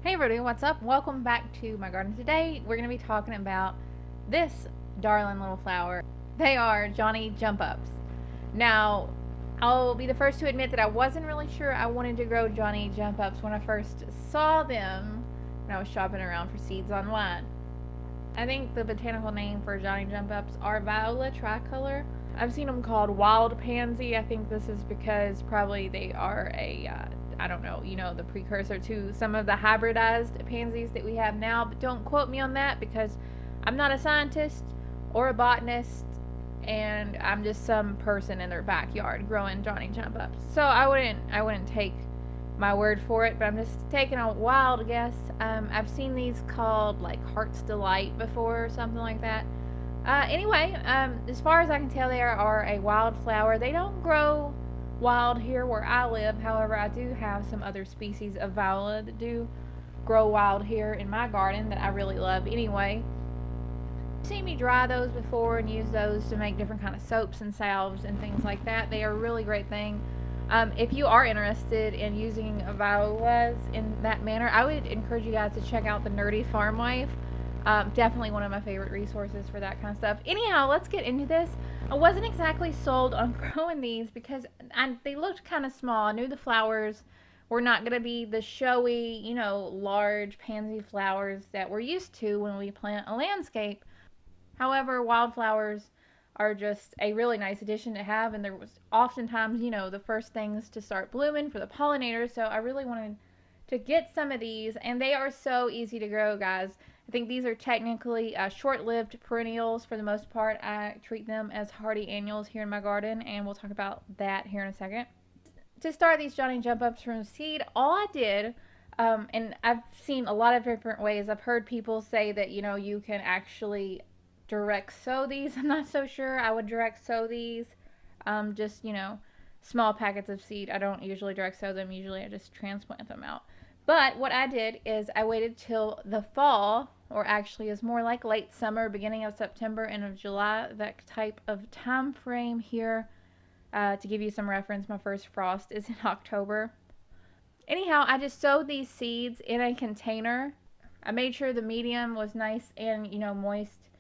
Hey everybody, what's up? Welcome back to my garden. Today we're going to be talking about this darling little flower. They are Johnny Jump Ups. Now, I'll be the first to admit that I wasn't really sure I wanted to grow Johnny Jump Ups when I first saw them when I was shopping around for seeds online. I think the botanical name for Johnny Jump Ups are Viola tricolor. I've seen them called wild pansy. I think this is because probably they are I don't know, the precursor to some of the hybridized pansies that we have now. But don't quote me on that because I'm not a scientist or a botanist, and I'm just some person in their backyard growing Johnny Jump Ups. So I wouldn't take my word for it, but I'm just taking a wild guess. I've seen these called like Heart's Delight before or something like that. Anyway, as far as I can tell, they are a wildflower. They don't grow wild here where I live. However, I do have some other species of viola that do grow wild here in my garden that I really love anyway. You've seen me dry those before and use those to make different kind of soaps and salves and things like that. They are a really great thing. If you are interested in using violas in that manner, I would encourage you guys to check out the Nerdy Farm Wife. Definitely one of my favorite resources for that kind of stuff. Anyhow, let's get into this. I wasn't exactly sold on growing these because they looked kind of small. I knew the flowers were not going to be the showy, large pansy flowers that we're used to when we plant a landscape. However, wildflowers are just a really nice addition to have, and there was oftentimes, the first things to start blooming for the pollinators. So I really wanted to get some of these, and they are so easy to grow, guys. I think these are technically short-lived perennials for the most part. I treat them as hardy annuals here in my garden, and we'll talk about that here in a second. To start these Johnny Jump Ups from seed, all I did, and I've seen a lot of different ways. I've heard people say that, you can actually direct sow these. I'm not so sure I would direct sow these. Just, small packets of seed. I don't usually direct sow them. Usually I just transplant them out. But what I did is I waited till the fall, or actually is more like late summer, beginning of September, end of July, that type of time frame here. To give you some reference, my first frost is in October. Anyhow, I just sowed these seeds in a container. I made sure the medium was nice and, moist.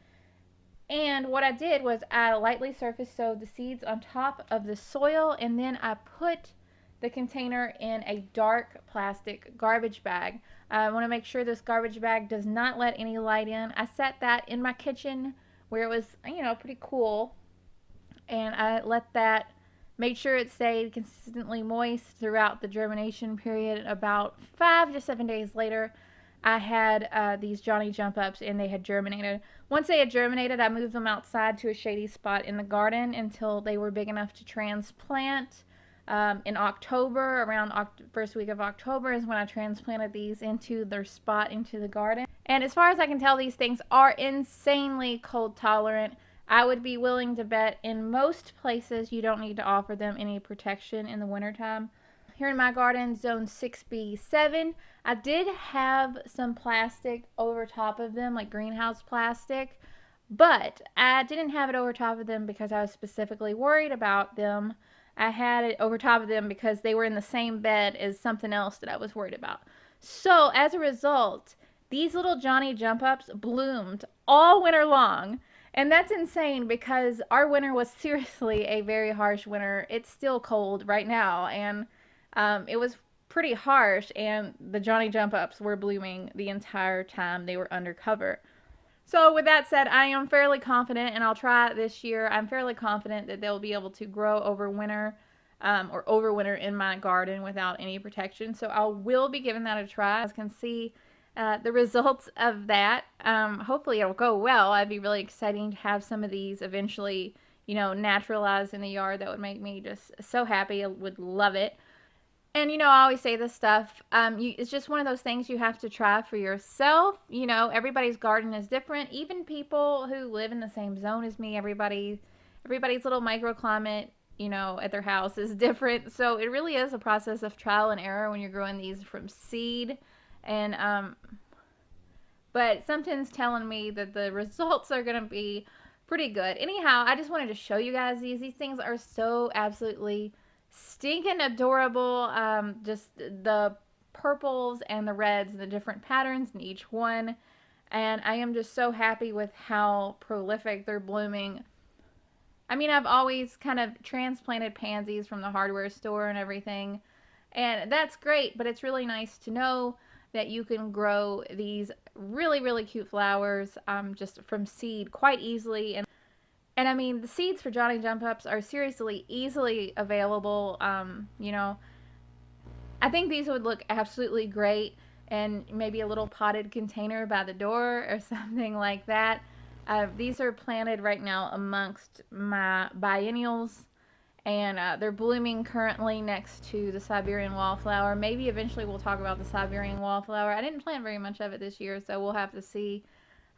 And what I did was I lightly surface sowed the seeds on top of the soil, and then I put the container in a dark plastic garbage bag. I want to make sure this garbage bag does not let any light in. I set that in my kitchen where it was, pretty cool, and I let that make sure it stayed consistently moist throughout the germination period. About 5 to 7 days later, I had these Johnny Jump Ups, and they had germinated. Once they had germinated, I moved them outside to a shady spot in the garden until they were big enough to transplant. In October, around first week of October, is when I transplanted these into their spot into the garden. And as far as I can tell, these things are insanely cold tolerant. I would be willing to bet in most places you don't need to offer them any protection in the wintertime. Here in my garden, zone 6B7, I did have some plastic over top of them, like greenhouse plastic, but I didn't have it over top of them because I was specifically worried about them. I had it over top of them because they were in the same bed as something else that I was worried about. So as a result, these little Johnny Jump Ups bloomed all winter long. And that's insane because our winter was seriously a very harsh winter. It's still cold right now, and it was pretty harsh, and the Johnny Jump Ups were blooming the entire time they were undercover. So with that said, I am fairly confident, and I'll try it this year. I'm fairly confident that they'll be able to grow over winter, or overwinter in my garden without any protection. So I will be giving that a try. As you can see, the results of that. Hopefully it'll go well. I'd be really exciting to have some of these eventually, naturalized in the yard. That would make me just so happy. I would love it. And, I always say this stuff. It's just one of those things you have to try for yourself. Everybody's garden is different. Even people who live in the same zone as me, everybody's little microclimate, at their house is different. So it really is a process of trial and error when you're growing these from seed. And, but something's telling me that the results are going to be pretty good. Anyhow, I just wanted to show you guys these. These things are so absolutely stinking adorable. Just the purples and the reds and the different patterns in each one. And I am just so happy with how prolific they're blooming. I mean, I've always kind of transplanted pansies from the hardware store and everything, and that's great, but it's really nice to know that you can grow these really, really cute flowers just from seed quite easily. And I mean, the seeds for Johnny Jump Ups are seriously easily available. You know, I think these would look absolutely great in maybe a little potted container by the door or something like that. These are planted right now amongst my biennials, and they're blooming currently next to the Siberian wallflower. Maybe eventually we'll talk about the Siberian wallflower. I didn't plant very much of it this year, so we'll have to see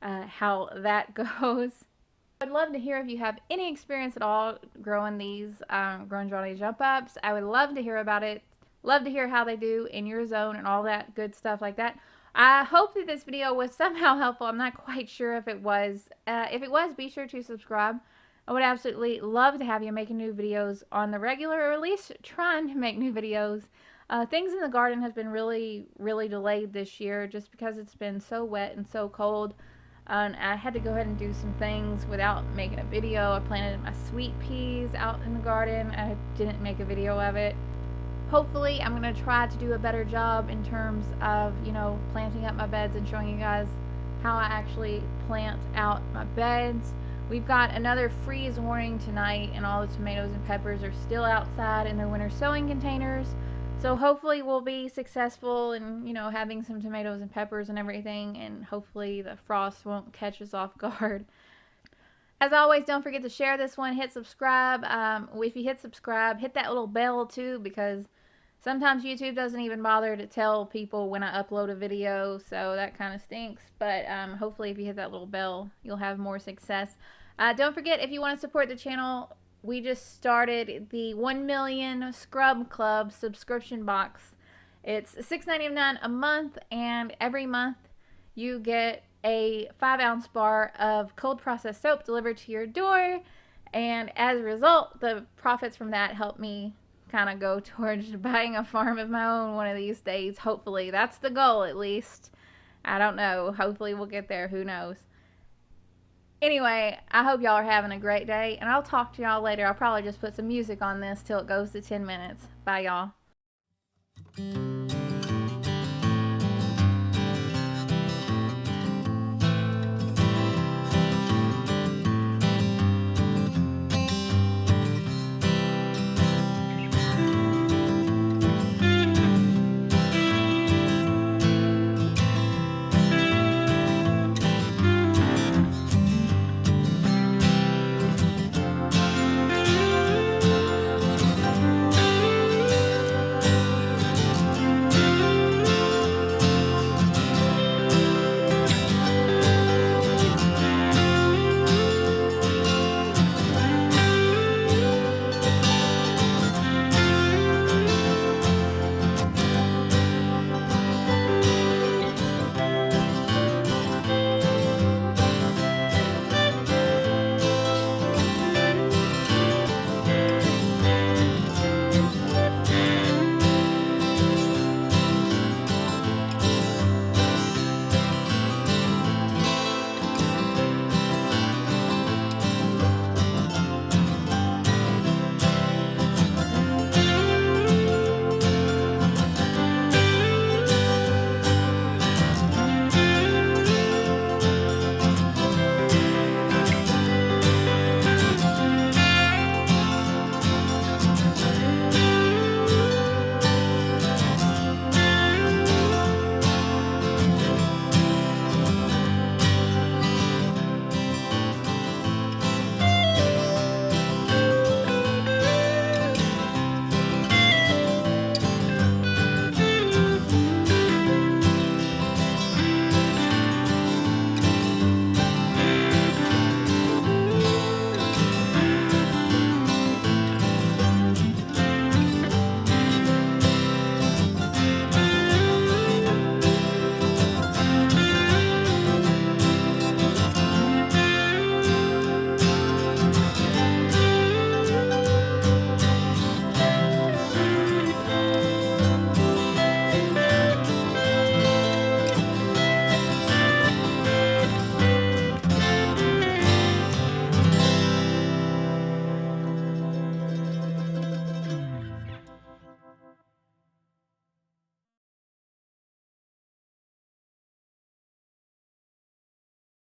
how that goes. I'd love to hear if you have any experience at all growing these, growing Johnny Jump Ups. I would love to hear about it. Love to hear how they do in your zone and all that good stuff like that. I hope that this video was somehow helpful. I'm not quite sure if it was. If it was, be sure to subscribe. I would absolutely love to have you making new videos on the regular, or at least trying to make new videos. Things in the garden has been really, really delayed this year just because it's been so wet and so cold. And I had to go ahead and do some things without making a video. I planted my sweet peas out in the garden. I didn't make a video of it. Hopefully, I'm going to try to do a better job in terms of, you know, planting up my beds and showing you guys how I actually plant out my beds. We've got another freeze warning tonight, and all the tomatoes and peppers are still outside in their winter sowing containers. So hopefully we'll be successful in, you know, having some tomatoes and peppers and everything, and hopefully the frost won't catch us off guard. As always, don't forget to share this one, hit subscribe. If you hit subscribe, hit that little bell too, because sometimes YouTube doesn't even bother to tell people when I upload a video, so that kind of stinks. But hopefully if you hit that little bell, you'll have more success. Don't forget, if you want to support the channel, we just started the 1 million Scrub Club subscription box. It's $6.99 a month, and every month you get a 5-ounce bar of cold processed soap delivered to your door. And as a result, the profits from that help me kind of go towards buying a farm of my own one of these days. Hopefully. That's the goal, at least. I don't know. Hopefully we'll get there. Who knows? Anyway, I hope y'all are having a great day, and I'll talk to y'all later. I'll probably just put some music on this till it goes to 10 minutes. Bye, y'all.